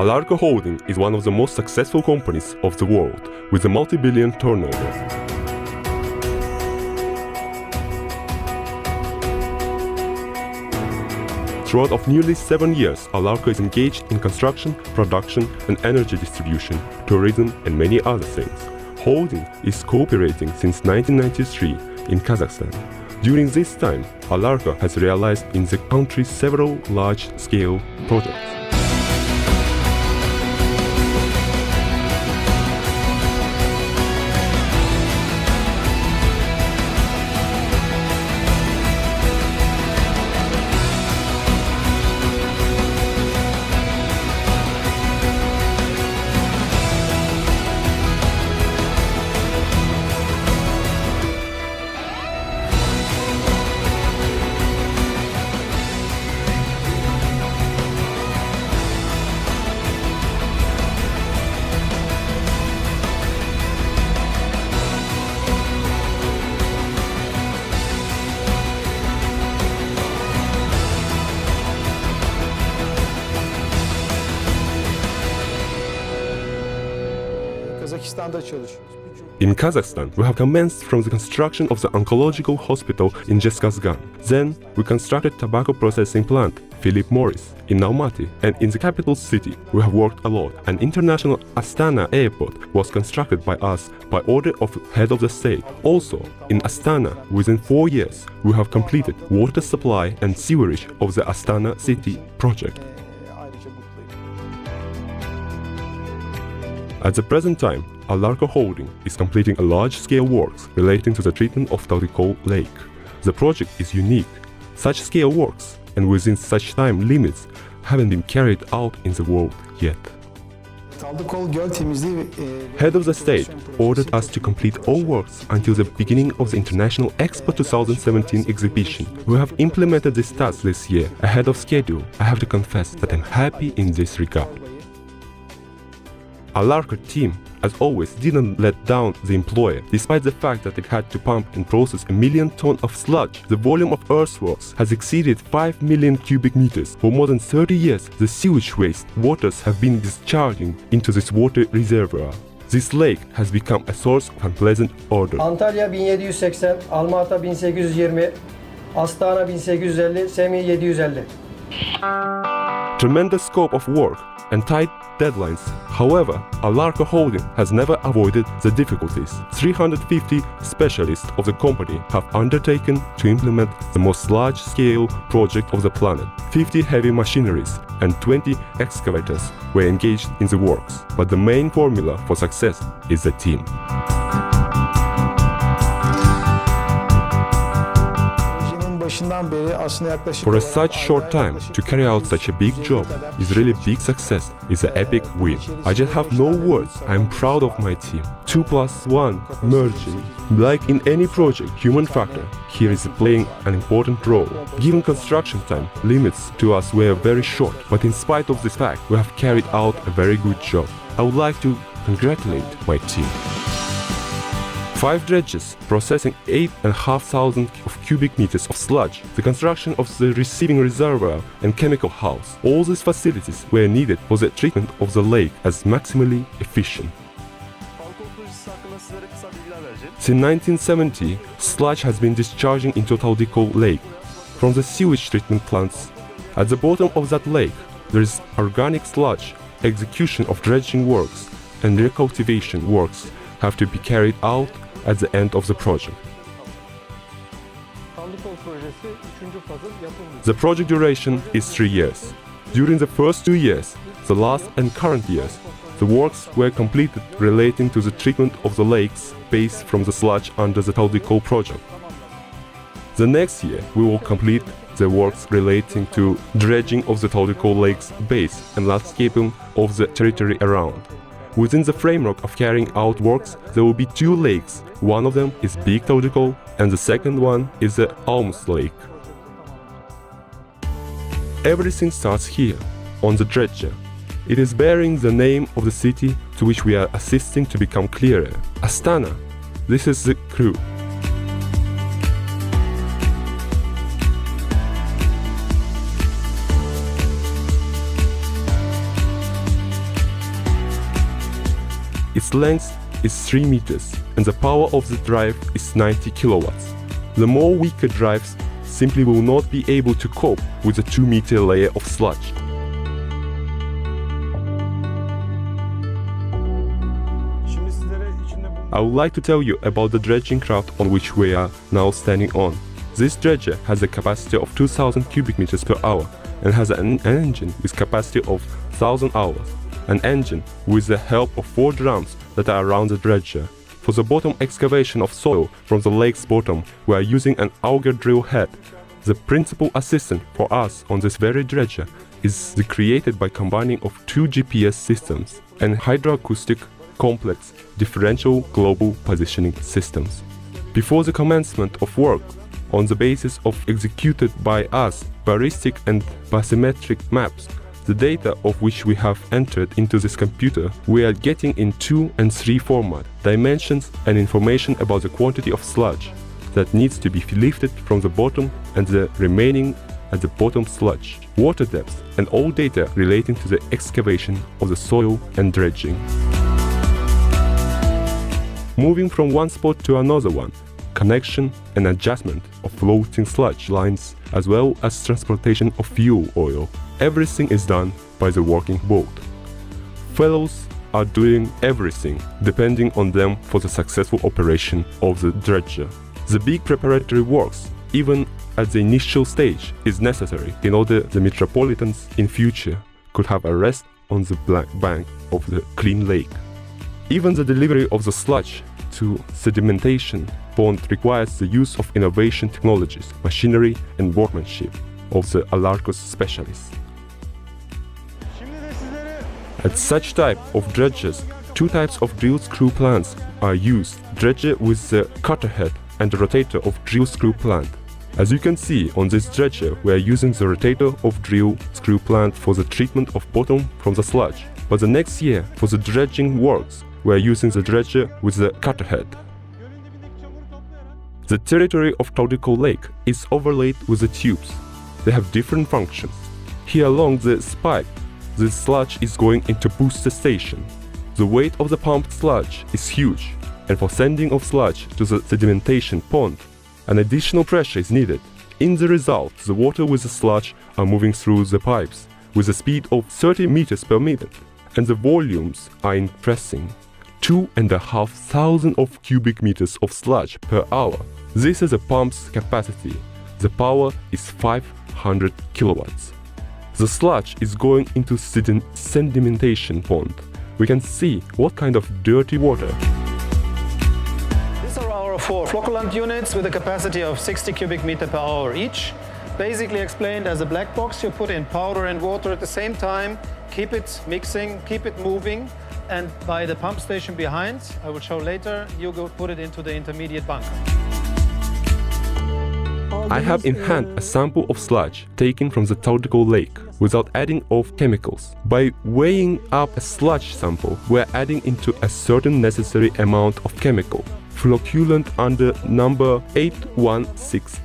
Alarko Holding is one of the most successful companies of the world, with a multi-billion turnover. Throughout of nearly 7 years, Alarko is engaged in construction, production and energy distribution, tourism and many other things. Holding is cooperating since 1993 in Kazakhstan. During this time, Alarko has realized in the country several large-scale projects. In Kazakhstan, we have commenced from the construction of the oncological hospital in Jeskazgan. Then, we constructed tobacco processing plant, Philip Morris, in Almaty, and in the capital city, we have worked a lot. An international Astana airport was constructed by us by order of head of the state. Also, in Astana, within 4 years, we have completed water supply and sewerage of the Astana city project. At the present time, Alarko Holding is completing a large-scale works relating to the treatment of Taldykol lake. The project is unique. Such scale works, and within such time limits, haven't been carried out in the world yet. Head of the state ordered us to complete all works until the beginning of the International Expo 2017 exhibition. We have implemented this task this year ahead of schedule. I have to confess that I'm happy in this regard. Alarko team, as always, didn't let down the employer. Despite the fact that it had to pump and process 1 million tons of sludge, the volume of earthworks has exceeded 5 million cubic meters. For more than 30 years, the sewage waste waters have been discharging into this water reservoir. This lake has become a source of unpleasant odor. Antalya 1780, Almatı 1820, Astana 1850, Semih 750. Tremendous scope of work and tight deadlines. However, Alarko Holding has never avoided the difficulties. 350 specialists of the company have undertaken to implement the most large-scale project of the planet. 50 heavy machineries and 20 excavators were engaged in the works. But the main formula for success is the team. For such short time to carry out such a big job is really big success, is an epic win. I just have no words. I am proud of my team. 2+1 merging. Like in any project, human factor here is playing an important role. Given construction time, limits to us were very short, but in spite of this fact, we have carried out a very good job. I would like to congratulate my team. 5 dredges processing 8,500 cubic meters of sludge, the construction of the receiving reservoir and chemical house. All these facilities were needed for the treatment of the lake as maximally efficient. Since 1970, sludge has been discharging into Taldykol lake from the sewage treatment plants. At the bottom of that lake, there is organic sludge. Execution of dredging works and recultivation works have to be carried out at the end of the project. The project duration is 3 years. During the first 2 years, the last and current years, the works were completed relating to the treatment of the lake's base from the sludge under the Taldykol project. The next year, we will complete the works relating to dredging of the Taldykol lake's base and landscaping of the territory around. Within the framework of carrying out works, there will be 2 lakes. One of them is Big Taldykol and the second one is the Almus Lake. Everything starts here, on the dredger. It is bearing the name of the city to which we are assisting to become clearer. Astana. This is the crew. Its length is 3 meters and the power of the drive is 90 kilowatts. The more weaker drives simply will not be able to cope with the 2-meter layer of sludge. I would like to tell you about the dredging craft on which we are now standing on. This dredger has a capacity of 2000 cubic meters per hour and has an engine with capacity of 1000 hours. An engine with the help of 4 drums that are around the dredger. For the bottom excavation of soil from the lake's bottom, we are using an auger drill head. The principal assistant for us on this very dredger is created by combining of 2 GPS systems and hydroacoustic complex differential global positioning systems. Before the commencement of work, on the basis of executed by us ballistic and bathymetric maps, the data of which we have entered into this computer, we are getting in 2 and 3 format, dimensions and information about the quantity of sludge that needs to be lifted from the bottom and the remaining at the bottom sludge, water depth and all data relating to the excavation of the soil and dredging. Moving from one spot to another one, connection and adjustment of floating sludge lines as well as transportation of fuel oil. Everything is done by the working boat. Fellows are doing everything depending on them for the successful operation of the dredger. The big preparatory works, even at the initial stage, is necessary in order the metropolitans in future could have a rest on the black bank of the clean lake. Even the delivery of the sludge to sedimentation pond requires the use of innovation technologies, machinery and workmanship of the Alarko specialists. At such type of dredgers, 2 types of drill screw plants are used, dredger with the cutter head and the rotator of drill screw plant. As you can see on this dredger, we are using the rotator of drill screw plant for the treatment of bottom from the sludge. But the next year, for the dredging works, we are using the dredger with the cutter head. The territory of Taldykol Lake is overlaid with the tubes. They have different functions. Here along the spike, the sludge is going into booster station. The weight of the pumped sludge is huge, and for sending of sludge to the sedimentation pond, an additional pressure is needed. In the result, the water with the sludge are moving through the pipes with a speed of 30 meters per minute, and the volumes are increasing. 2,500 of cubic meters of sludge per hour. This is a pump's capacity. The power is 500 kilowatts. The sludge is going into sedimentation pond. We can see what kind of dirty water. These are our 4 flocculant units with a capacity of 60 cubic meter per hour each. Basically explained as a black box, you put in powder and water at the same time, keep it mixing, keep it moving, and by the pump station behind, I will show later, you go put it into the intermediate bunker. I have in hand a sample of sludge taken from the Taldykol lake without adding of chemicals. By weighing up a sludge sample, we are adding into a certain necessary amount of chemical. Flocculant under number 8160.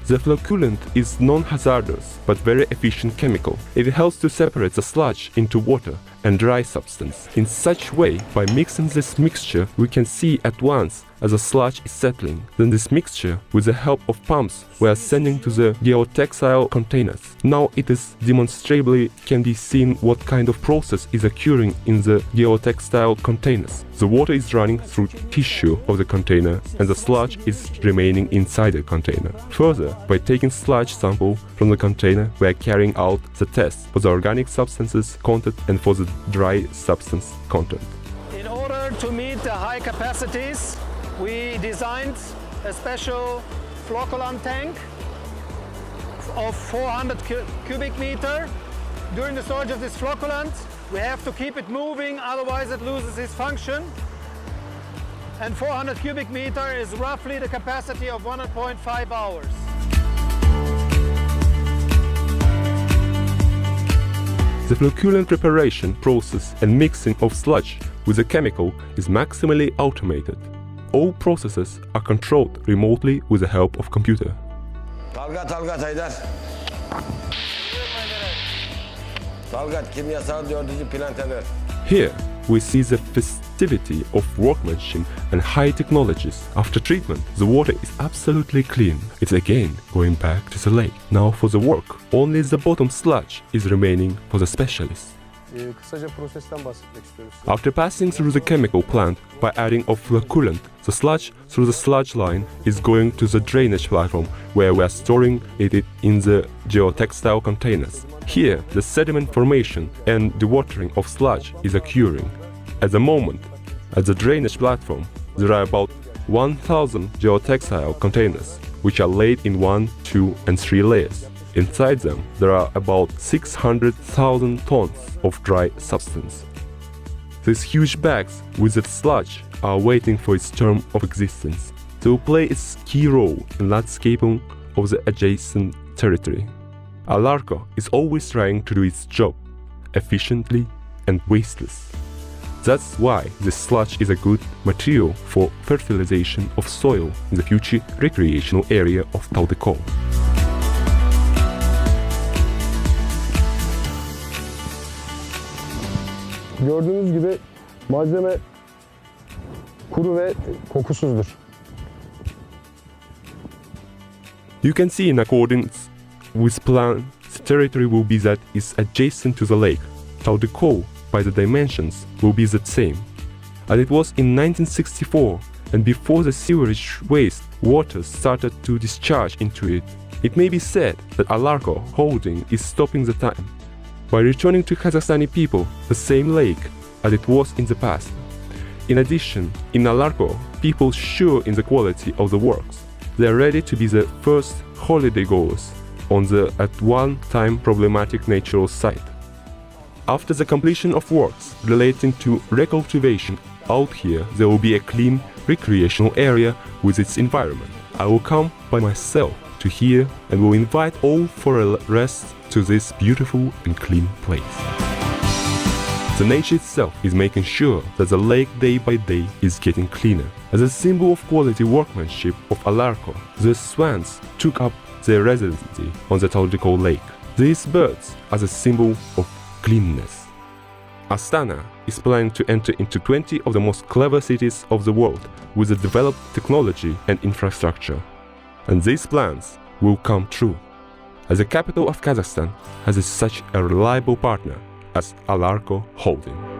The flocculant is non-hazardous but very efficient chemical. It helps to separate the sludge into water and dry substance. In such way, by mixing this mixture, we can see at once as the sludge is settling. Then this mixture, with the help of pumps, we are sending to the geotextile containers. Now it is demonstrably can be seen what kind of process is occurring in the geotextile containers. The water is running through tissue of the container and the sludge is remaining inside the container. Further, by taking sludge sample from the container, we are carrying out the test for the organic substances content and for the dry substance content. In order to meet the high capacities, we designed a special flocculant tank of 400 cubic meter. During the storage of this flocculant, we have to keep it moving, otherwise it loses its function. And 400 cubic meter is roughly the capacity of 1.5 hours. The flocculant preparation process and mixing of sludge with a chemical is maximally automated. All processes are controlled remotely with the help of computer. Talgat Haydar. Talgat kimyasal 4. planteler. Here we see the activity of workmanship and high technologies. After treatment, the water is absolutely clean. It's again going back to the lake. Now for the work, only the bottom sludge is remaining for the specialists. Kısaca prosesten bahsetmek istiyoruz. After passing through the chemical plant by adding of flocculant, the sludge through the sludge line is going to the drainage platform where we are storing it in the geotextile containers. Here, the sediment formation and dewatering of sludge is occurring. At the moment, at the drainage platform, there are about 1,000 geotextile containers, which are laid in 1, 2, and 3 layers. Inside them, there are about 600,000 tons of dry substance. These huge bags with the sludge are waiting for its term of existence. They will play its key role in landscaping of the adjacent territory. Alarko is always trying to do its job efficiently and wasteless. That's why this sludge is a good material for fertilization of soil in the future recreational area of Taldykol. Gördüğünüz gibi malzeme kuru ve kokusuzdur. You can see in accordance with plan, the territory will be that is adjacent to the lake. Taldykol, by the dimensions, will be the same. As it was in 1964, and before the sewerage waste waters started to discharge into it, it may be said that Alarko holding is stopping the time by returning to Kazakhstani people the same lake as it was in the past. In addition, in Alarko, people sure in the quality of the works. They are ready to be the first holiday goers on the at one time problematic natural site. After the completion of works relating to recultivation, out here there will be a clean recreational area with its environment. I will come by myself to here and will invite all for a rest to this beautiful and clean place. The nature itself is making sure that the lake day by day is getting cleaner. As a symbol of quality workmanship of Alarko, the swans took up their residency on the Taldykol lake. These birds are the symbol of cleanness. Astana is planning to enter into 20 of the most clever cities of the world with the developed technology and infrastructure. And these plans will come true, as the capital of Kazakhstan has such a reliable partner as Alarko Holding.